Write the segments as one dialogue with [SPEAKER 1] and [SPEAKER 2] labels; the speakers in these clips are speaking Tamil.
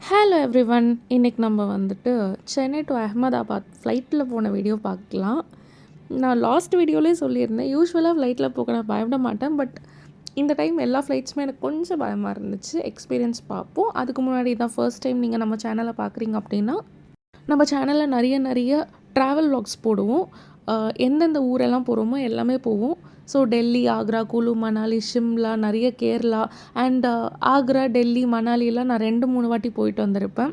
[SPEAKER 1] Hello everyone. இன்னைக்கு நம்ம வந்துட்டு சென்னை டு அஹ்மதாபாத் ஃப்ளைட்டில் போன வீடியோ பார்க்கலாம். நான் லாஸ்ட் வீடியோலேயே சொல்லியிருந்தேன், யூஸ்வலாக ஃப்ளைட்டில் போக நான் பயப்பட மாட்டேன். பட் இந்த டைம் எல்லா ஃப்ளைட்ஸுமே எனக்கு கொஞ்சம் பயமாக இருந்துச்சு. எக்ஸ்பீரியன்ஸ் பார்ப்போம். அதுக்கு முன்னாடி தான் ஃபர்ஸ்ட் டைம் நீங்கள் நம்ம சேனலை பார்க்குறீங்க அப்படின்னா, நம்ம சேனலில் நிறைய ட்ராவல் vlogs போடுவோம். எந்தெந்த ஊரெல்லாம் போகிறோமோ எல்லாமே போவோம். ஸோ டெல்லி, ஆக்ரா, குலு, மணாலி, ஷிம்லா, நிறைய கேரளா அண்ட் ஆக்ரா, டெல்லி, மணாலிலாம் நான் 2-3 வாட்டி போயிட்டு வந்திருப்பேன்.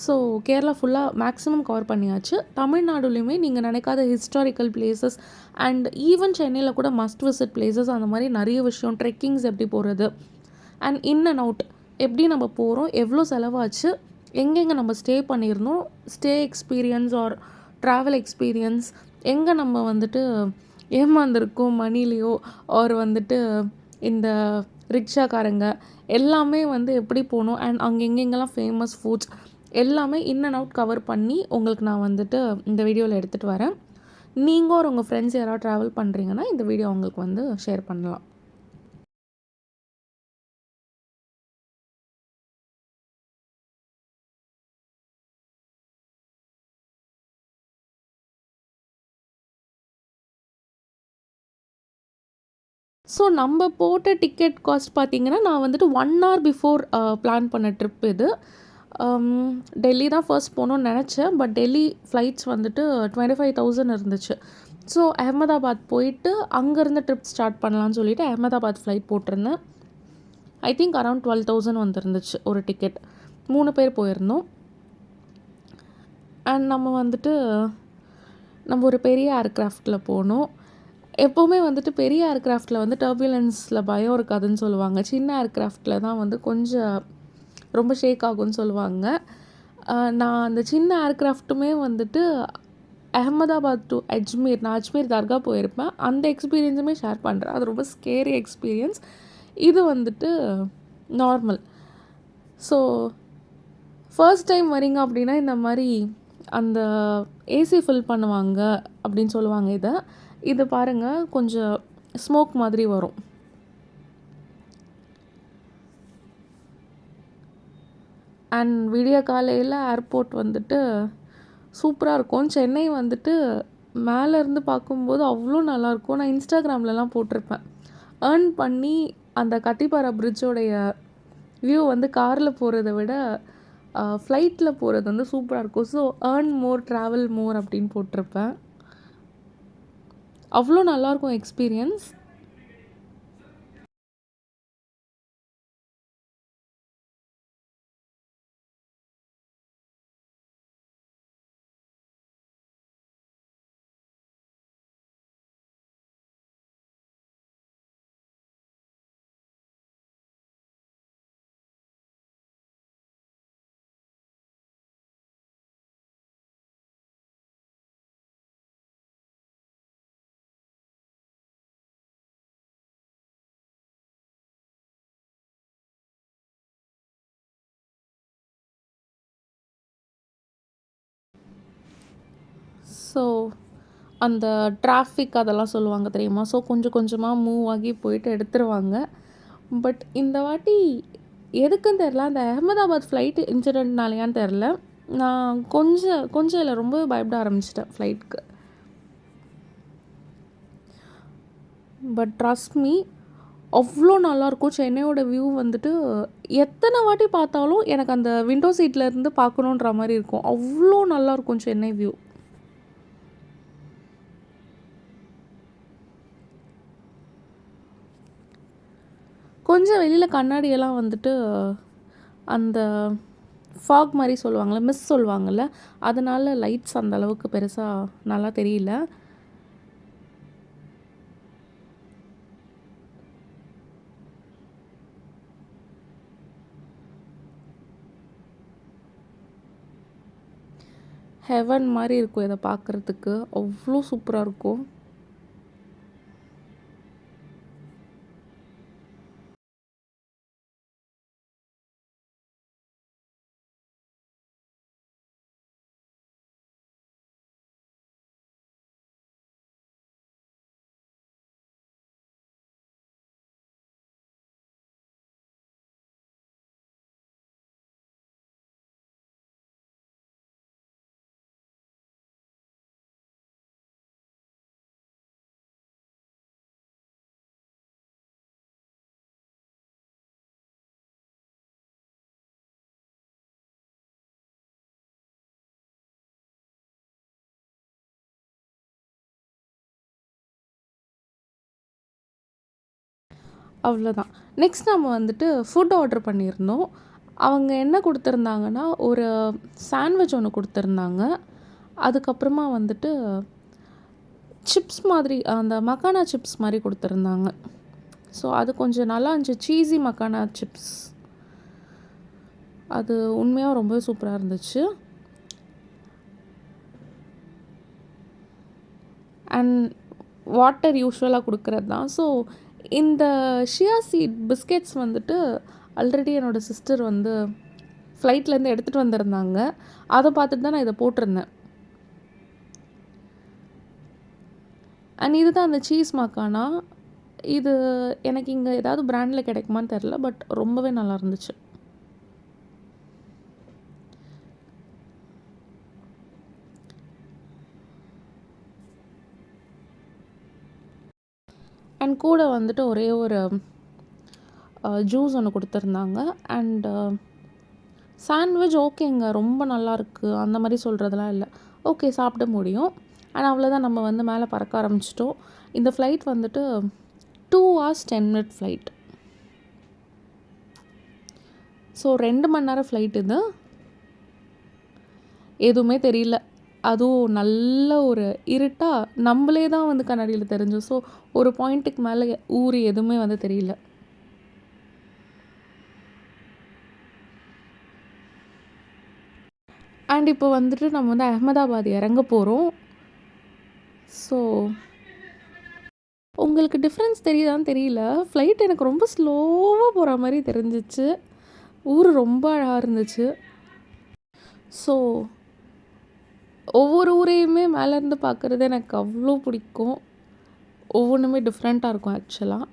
[SPEAKER 1] ஸோ கேரளா ஃபுல்லாக மேக்ஸிமம் கவர் பண்ணியாச்சு. தமிழ்நாடுலேயுமே நீங்கள் நினைக்காத ஹிஸ்டாரிக்கல் பிளேசஸ் அண்ட் ஈவன் சென்னையில் கூட மஸ்ட் விசிட் பிளேசஸ் அந்த மாதிரி நிறைய விஷயம், ட்ரெக்கிங்ஸ் எப்படி போகிறது அண்ட் இன் அண்ட் அவுட் எப்படி நம்ம போகிறோம், எவ்வளோ செலவாச்சு, எங்கெங்கே நம்ம ஸ்டே பண்ணியிருந்தோம், stay experience or travel experience, எங்கே நம்ம வந்துட்டு ஏமாந்துருக்கோம் மணிலேயோ ஆர் வந்துட்டு இந்த ரிக்ஷாக்காரங்க எல்லாமே வந்து எப்படி போகணும் அண்ட் அங்கே எங்கெங்கெல்லாம் ஃபேமஸ் ஃபுட்ஸ் எல்லாமே இன் அண்ட் அவுட் கவர் பண்ணி உங்களுக்கு நான் வந்துட்டு இந்த வீடியோவில் எடுத்துகிட்டு வரேன். நீங்கள் ஒரு உங்கள் ஃப்ரெண்ட்ஸ் யாராவது ட்ராவல் பண்ணுறீங்கன்னா இந்த வீடியோ உங்களுக்கு வந்து ஷேர் பண்ணலாம். ஸோ நம்ம போட்ட டிக்கெட் காஸ்ட் பார்த்தீங்கன்னா, நான் வந்துட்டு 1 ஹவர் பிஃபோர் பிளான் பண்ண ட்ரிப் இது. டெல்லி தான் ஃபர்ஸ்ட் போகணும்னு நெனச்சேன். பட் டெல்லி ஃப்ளைட்ஸ் வந்துட்டு 25,000 இருந்துச்சு. ஸோ அஹமதாபாத் போயிட்டு அங்கேருந்து ட்ரிப் ஸ்டார்ட் பண்ணலான்னு சொல்லிட்டு அஹமதாபாத் ஃப்ளைட் போட்டிருந்தேன். ஐ திங்க் அரவுண்ட் 12,000 வந்துருந்துச்சு ஒரு டிக்கெட். 3 பேர் போயிருந்தோம். அண்ட் நம்ம வந்துட்டு நம்ம ஒரு பெரிய ஏர்க்ராஃப்ட்டில் போனோம். எப்போவுமே வந்துட்டு பெரிய ஏர்க்ராஃப்ட்டில் வந்து டர்புலன்ஸில் பயம் இருக்காதுன்னு சொல்லுவாங்க. சின்ன ஏர்க்ராஃப்ட்டில் தான் வந்து கொஞ்சம் ரொம்ப ஷேக் ஆகும்னு சொல்லுவாங்க. நான் அந்த சின்ன ஏர்க்ராஃப்ட்டுமே வந்துட்டு அஹமதாபாத் டு அஜ்மீர், நான் அஜ்மீர் தர்கா போயிருப்பேன். அந்த எக்ஸ்பீரியன்ஸுமே ஷேர் பண்ணுறேன். அது ரொம்ப ஸ்கேரி எக்ஸ்பீரியன்ஸ். இது வந்துட்டு நார்மல். ஸோ ஃபர்ஸ்ட் டைம் வரீங்க அப்படின்னா இந்த மாதிரி அந்த ஏசி ஃபில் பண்ணுவாங்க அப்படின்னு சொல்லுவாங்க இதை. இது பாருங்கள், கொஞ்சம் ஸ்மோக் மாதிரி வரும். அண்ட் விடிய காலையில் ஏர்போர்ட் வந்துட்டு சூப்பராக இருக்கும். சென்னை வந்துட்டு மேலேருந்து பார்க்கும்போது அவ்வளோ நல்லாயிருக்கும். நான் இன்ஸ்டாகிராம்லலாம் போட்டிருப்பேன். ஏர்ன் பண்ணி அந்த கத்திப்பாரா பிரிட்ஜோடைய வியூ வந்து காரில் போகிறத விட ஃப்ளைட்டில் போகிறது வந்து சூப்பராக இருக்கும். ஸோ ஏர்ன் மோர் ட்ராவல் மோர் அப்படின்னு போட்டிருப்பேன். அவ்வளோ நல்லாயிருக்கும் எக்ஸ்பீரியன்ஸ். ஸோ அந்த டிராஃபிக் அதெல்லாம் சொல்லுவாங்க தெரியுமா? ஸோ கொஞ்சம் கொஞ்சமாக மூவ் ஆகி போயிட்டு எடுத்துருவாங்க. பட் இந்த வாட்டி எதுக்குன்னு தெரில, அந்த அஹமதாபாத் ஃப்ளைட் இன்சிடென்ட்னாலையான்னு தெரில, நான் கொஞ்சம் இல்லை ரொம்ப பயப்பட ஆரம்பிச்சிட்டேன் ஃப்ளைட்க்கு. பட் ட்ரஸ்ட் மீ, அவ்வளோ நல்லாயிருக்கும். சென்னையோட வியூ வந்துட்டு எத்தனை வாட்டி பார்த்தாலும் எனக்கு அந்த விண்டோ சீட்டில் இருந்து பார்க்கணுன்ற மாதிரி இருக்கும். அவ்வளோ நல்லாயிருக்கும் சென்னை வியூ. கொஞ்சம் வெளியில் கண்ணாடியெல்லாம் வந்துட்டு அந்த ஃபாக் மாதிரி சொல்லுவாங்கள்ல, மிஸ் சொல்லுவாங்கள்ல, அதனால் லைட்ஸ் அந்த அளவுக்கு பெருசாக நல்லா தெரியல. ஹெவன் மாதிரி இருக்கும் இதை பார்க்குறதுக்கு. அவ்வளோ சூப்பராக இருக்கும். அவ்வளோதான். நெக்ஸ்ட் நம்ம வந்துட்டு ஃபுட் ஆர்டர் பண்ணியிருந்தோம். அவங்க என்ன குடுத்துருந்தாங்கன்னா, ஒரு சாண்ட்விச் ஒண்ணு குடுத்துருந்தாங்க. அதுக்கப்புறமா வந்துட்டு சிப்ஸ் மாதிரி அந்த மக்கானா சிப்ஸ் மாரி குடுத்துருந்தாங்க. ஸோ அது கொஞ்சம் நல்லா இருந்துச்சு. Cheesy makhana chips. அது உண்மையா ரொம்பவே சூப்பரா இருந்துச்சு. அண்ட் வாட்டர் யூசுவலா குடுக்குறது தான். ஸோ இந்த ஷியா சீட் பிஸ்கெட்ஸ் வந்துட்டு ஆல்ரெடி என்னோட சிஸ்டர் வந்து ஃப்ளைட்லேருந்து எடுத்துகிட்டு வந்திருந்தாங்க. அத பார்த்துட்டு தான் நான் இத போட்டிருந்தேன். அண்ட் இதுதான் அந்த சீஸ் மக்கானா. இது எனக்கு இங்கே ஏதாவது பிராண்டில் கிடைக்குமான்னு தெரில. பட் ரொம்பவே நல்லா இருந்துச்சு. அண்ட் கூட வந்துட்டு ஒரே ஒரு ஜூஸ் ஒன்று கொடுத்துருந்தாங்க. அண்டு சாண்ட்விச் ஓகேங்க, ரொம்ப நல்லாயிருக்கு அந்த மாதிரி சொல்கிறதுலாம் இல்லை. ஓகே, சாப்பிட முடியும். ஆனால் அவ்வளோதான், நம்ம வந்து மேலே பறக்க ஆரம்பிச்சிட்டோம். இந்த ஃப்ளைட் வந்துட்டு 2 hours 10 minute ஃப்ளைட். ஸோ 2 மணி நேரம் ஃப்ளைட் இது. எதுவுமே தெரியல. அதுவும் நல்ல ஒரு இருட்டாக நம்மளே தான் வந்து கண்ணாடியில் தெரிஞ்சோம். ஸோ ஒரு பாயிண்ட்டுக்கு மேலே ஊர் எதுவுமே வந்து தெரியல. அண்ட் இப்போ வந்துட்டு நம்ம வந்து அகமதாபாத் இறங்க போகிறோம். ஸோ உங்களுக்கு டிஃப்ரென்ஸ் தெரியுதான்னு தெரியல. ஃப்ளைட் எனக்கு ரொம்ப ஸ்லோவாக போகிற மாதிரி தெரிஞ்சிச்சு. ஊர் ரொம்ப அழகாக இருந்துச்சு. ஸோ ஒவ்வொரு ஊரையுமே மேலேருந்து பார்க்குறது எனக்கு அவ்வளோ பிடிக்கும். ஒவ்வொன்றுமே டிஃப்ரெண்ட்டாக இருக்கும் ஆக்சுவலாக.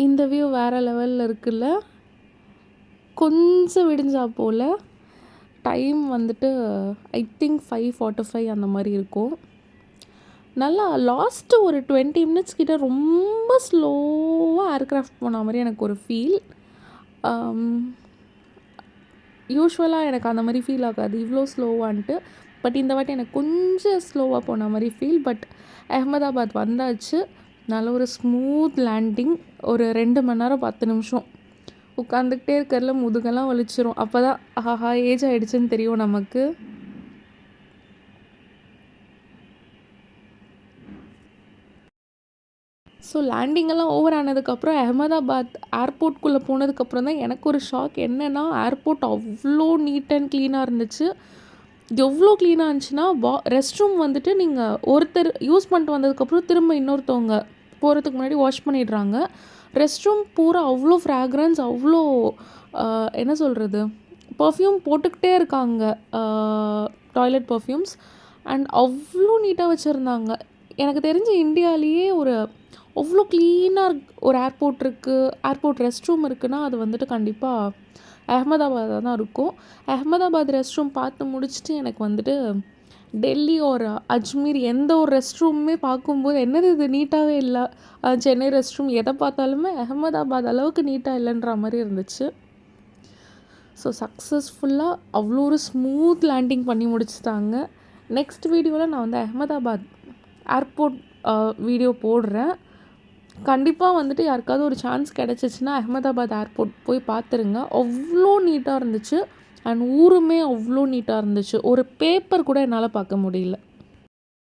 [SPEAKER 1] இந்த வியூ வேறு லெவலில் இருக்குல்ல. கொஞ்சம் விடிஞ்சா போல். டைம் வந்துட்டு ஐ திங்க் 5:45 அந்த மாதிரி இருக்கும். நல்லா லாஸ்ட்டு ஒரு 20 minutes கிட்ட ரொம்ப ஸ்லோவாக ஏர்க்ராஃப்ட் போன மாதிரி எனக்கு ஒரு ஃபீல். யூஸ்வலாக எனக்கு அந்த மாதிரி ஃபீல் ஆகாது இவ்வளோ ஸ்லோவான்ட்டு. பட் இந்த வாட்டி எனக்கு கொஞ்சம் ஸ்லோவாக போன மாதிரி ஃபீல். பட் அகமதாபாத் வந்தாச்சு. நல்ல ஒரு ஸ்மூத் லேண்டிங். ஒரு 2 மணி நேரம் 10 நிமிஷம் உட்காந்துக்கிட்டே இருக்கிறதுல முதுகெல்லாம் வலிச்சிரும். அப்போ தான் ஆஹா ஏஜ் ஆகிடுச்சுன்னு தெரியும் நமக்கு. ஸோ லேண்டிங்கெல்லாம் ஓவர் ஆனதுக்கப்புறம் அஹமதாபாத் ஏர்போர்ட்குள்ளே போனதுக்கப்புறம் தான் எனக்கு ஒரு ஷாக். என்னென்னா ஏர்போர்ட் அவ்வளோ நீட் அண்ட் க்ளீனாக இருந்துச்சு. எவ்வளோ க்ளீனாக இருந்துச்சுன்னா ரெஸ்ட் ரூம் வந்துட்டு நீங்கள் ஒருத்தர் யூஸ் பண்ணிட்டு வந்ததுக்கப்புறம் திரும்ப இன்னொருத்தவங்க போகிறதுக்கு முன்னாடி வாஷ் பண்ணிடுறாங்க. ரெஸ்ட் ரூம் பூரா அவ்வளோ ஃப்ராக்ரன்ஸ், அவ்வளோ என்ன சொல்கிறது, பர்ஃப்யூம் போட்டுக்கிட்டே இருக்காங்க, டாய்லெட் பர்ஃப்யூம்ஸ். அண்ட் அவ்வளோ நீட்டாக வச்சுருந்தாங்க. எனக்கு தெரிஞ்சு இந்தியாவிலேயே அவ்வளோ க்ளீனாக ஒரு ஏர்போர்ட் இருக்குது, ஏர்போர்ட் ரெஸ்ட் ரூம் இருக்குன்னா அது வந்துட்டு கண்டிப்பாக அஹமதாபாத்தாக தான் இருக்கும். அஹமதாபாத் ரெஸ்ட் ரூம் பார்த்து முடிச்சுட்டு எனக்கு வந்துட்டு டெல்லி ஒரு அஜ்மீர் எந்த ஒரு ரெஸ்ட் ரூமுமே பார்க்கும்போது என்னது இது நீட்டாகவே இல்லை, சென்னை ரெஸ்ட் ரூம் எதை பார்த்தாலுமே அஹமதாபாத் அளவுக்கு நீட்டாக இல்லைன்ற மாதிரி இருந்துச்சு. ஸோ சக்ஸஸ்ஃபுல்லாக அவ்வளோ ஒரு ஸ்மூத் லேண்டிங் பண்ணி முடிச்சுட்டாங்க. நெக்ஸ்ட் வீடியோவில் நான் வந்து அஹமதாபாத் ஏர்போர்ட் வீடியோ போடுறேன். கண்டிப்பாக வந்துட்டு யாருக்காவது ஒரு சான்ஸ் கிடச்சிச்சின்னா அஹமதாபாத் ஏர்போர்ட் போய் பார்த்துருங்க. அவ்வளோ நீட்டாக இருந்துச்சு. அண்ட் ஊருமே அவ்வளோ நீட்டாக இருந்துச்சு. ஒரு பேப்பர் கூட என்னால் பார்க்க முடியல.